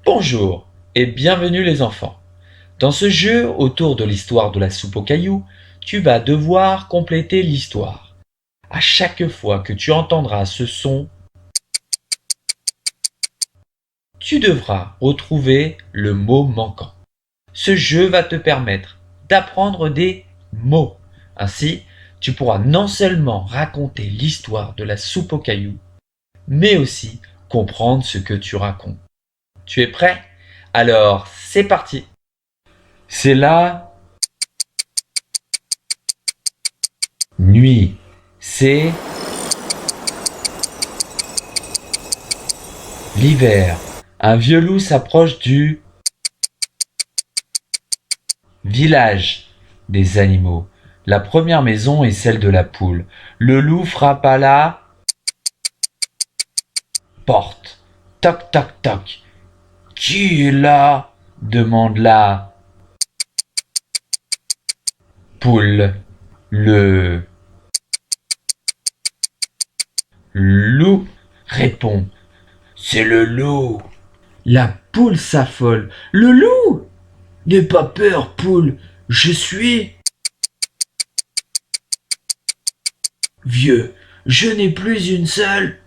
Bonjour et bienvenue les enfants. Dans ce jeu autour de l'histoire de la soupe aux cailloux, tu vas devoir compléter l'histoire. À chaque fois que tu entendras ce son, tu devras retrouver le mot manquant. Ce jeu va te permettre d'apprendre des mots. Ainsi, tu pourras non seulement raconter l'histoire de la soupe aux cailloux, mais aussi comprendre ce que tu racontes. Tu es prêt? Alors, c'est parti. C'est la nuit. C'est l'hiver. Un vieux loup s'approche du village des animaux. La première maison est celle de la poule. Le loup frappe à la porte. Toc toc toc. Qui est là? Demande la poule. Le loup répond. C'est le loup. La poule s'affole. Le loup? N'aie pas peur, poule. Je suis vieux. Je n'ai plus une seule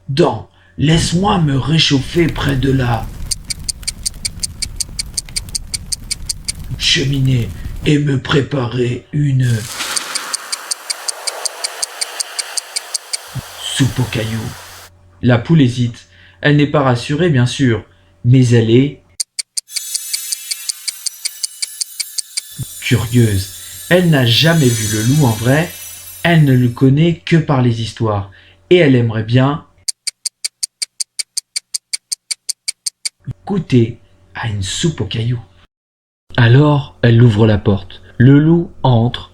dent. Laisse-moi me réchauffer près de la cheminée et me préparer une soupe aux cailloux. La poule hésite. Elle n'est pas rassurée, bien sûr, mais elle est curieuse. Elle n'a jamais vu le loup en vrai, elle ne le connaît que par les histoires, et elle aimerait bien goûter à une soupe aux cailloux. Alors, elle ouvre la porte. Le loup entre,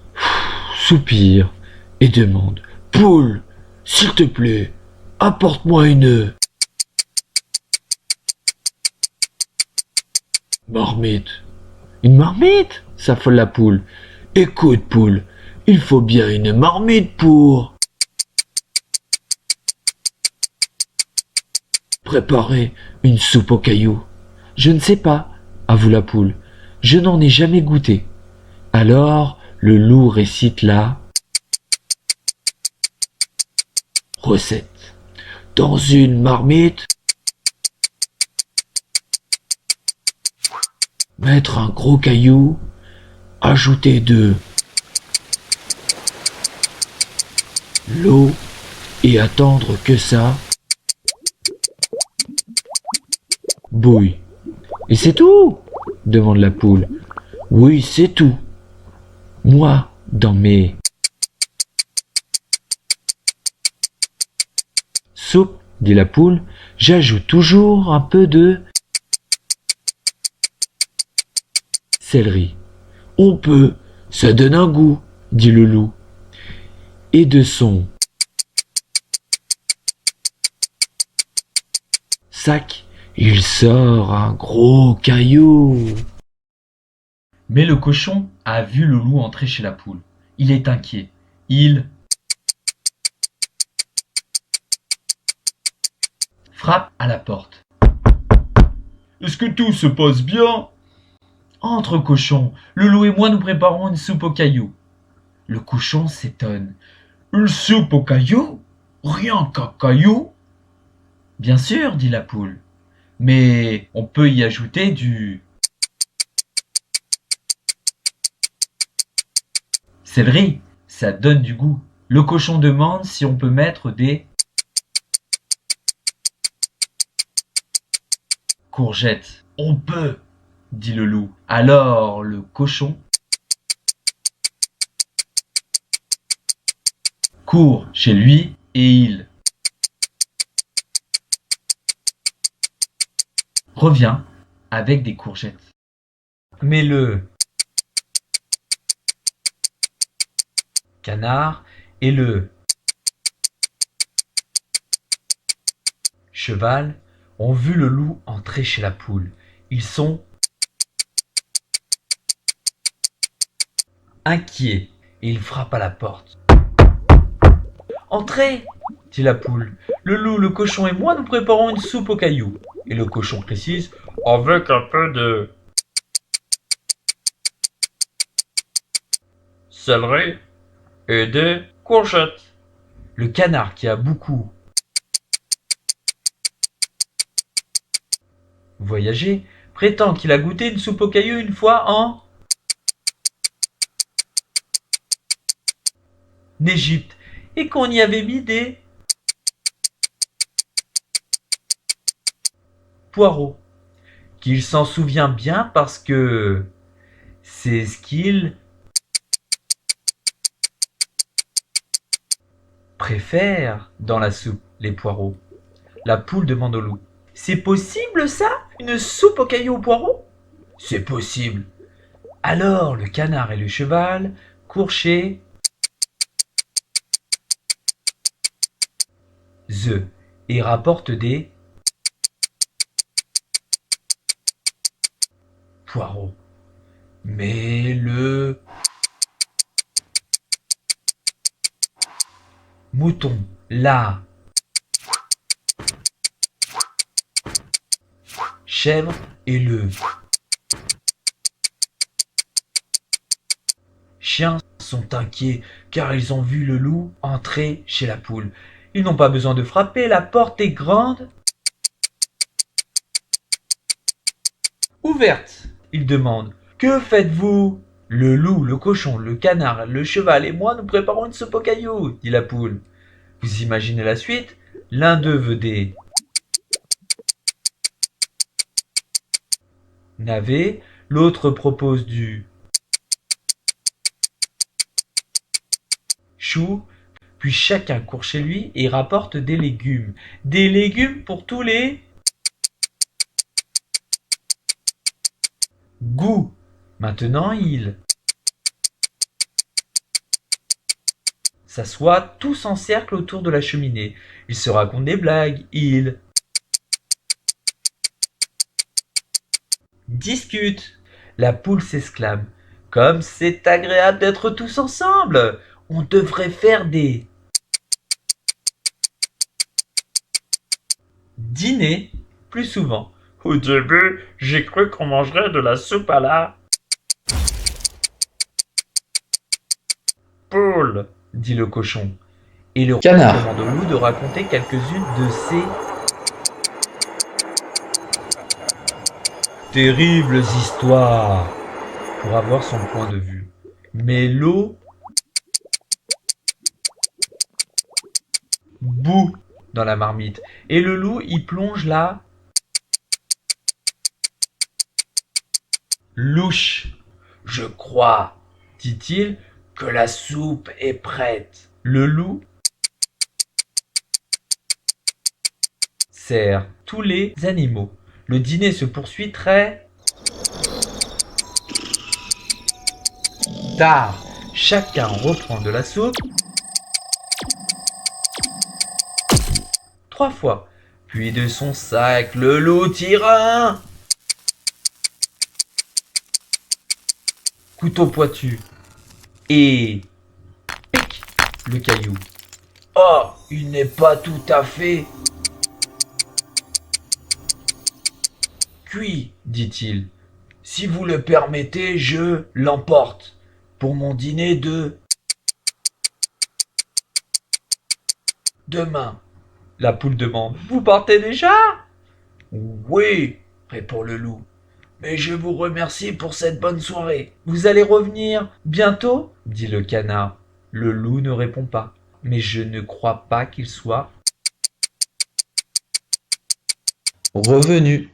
soupire, et demande « Poule, s'il te plaît, apporte-moi une marmite. » Une marmite? S'affole la poule. Écoute, poule, il faut bien une marmite pour préparer une soupe aux cailloux. Je ne sais pas, avoue la poule. Je n'en ai jamais goûté. Alors, le loup récite la recette. Dans une marmite, mettre un gros caillou, ajouter de l'eau et attendre que ça bouille. Et c'est tout? Demande la poule. Oui, c'est tout. Moi, dans mes soupes, dit la poule, j'ajoute toujours un peu de céleri. On peut, ça donne un goût, dit le loup. Et de son sac, il sort un gros caillou. Mais le cochon a vu le loup entrer chez la poule. Il est inquiet. Il frappe à la porte. Est-ce que tout se passe bien? Entre, cochon. Le loup et moi nous préparons une soupe aux cailloux. Le cochon s'étonne. Une soupe aux cailloux? Rien qu'à cailloux? Bien sûr, dit la poule. Mais on peut y ajouter du céleri, ça donne du goût. Le cochon demande si on peut mettre des courgettes. On peut, dit le loup. Alors le cochon court chez lui et il revient avec des courgettes. Mais le canard et le cheval ont vu le loup entrer chez la poule. Ils sont inquiets et ils frappent à la porte. Entrez, dit la poule. Le loup, le cochon et moi, nous préparons une soupe aux cailloux. Et le cochon précise, avec un peu de céleri et des courgettes. Le canard, qui a beaucoup voyagé, prétend qu'il a goûté une soupe aux cailloux une fois en Égypte et qu'on y avait mis des poireaux. Qu'il s'en souvient bien parce que c'est ce qu'il préfère dans la soupe, les poireaux. La poule demande au loup. C'est possible ça? Une soupe aux cailloux aux poireaux? C'est possible. Alors le canard et le cheval courent chez eux et rapportent des poireaux. Mais le mouton, la chèvre et le chien sont inquiets car ils ont vu le loup entrer chez la poule. Ils n'ont pas besoin de frapper, la porte est grande ouverte. Ils demandent. Que faites-vous? Le loup, le cochon, le canard, le cheval et moi nous préparons une soupe aux cailloux, dit la poule. Vous imaginez la suite? L'un d'eux veut des navets, l'autre propose du chou, puis chacun court chez lui et rapporte des légumes. Des légumes pour tous les goûts. Maintenant, ils s'assoient tous en cercle autour de la cheminée. Ils se racontent des blagues, ils discutent. La poule s'exclame. Comme c'est agréable d'être tous ensemble. On devrait faire des dîners plus souvent. Au début, j'ai cru qu'on mangerait de la soupe à la poule, dit le cochon. Et le Canard. demande au loup de raconter quelques-unes de ses terribles histoires pour avoir son point de vue. Mais l'eau bout dans la marmite et le loup y plonge la louche. Je crois, dit-il, que la soupe est prête. Le loup sert tous les animaux. Le dîner se poursuit très tard. Chacun reprend de la soupe 3 fois. Puis de son sac, le loup tire un couteau pointu et pique le caillou. Oh, il n'est pas tout à fait cuit, dit-il. Si vous le permettez, je l'emporte pour mon dîner de demain. La poule demande. Vous partez déjà? Oui, répond le loup. Mais je vous remercie pour cette bonne soirée. Vous allez revenir bientôt? Dit le canard. Le loup ne répond pas. Mais je ne crois pas qu'il soit Revenu.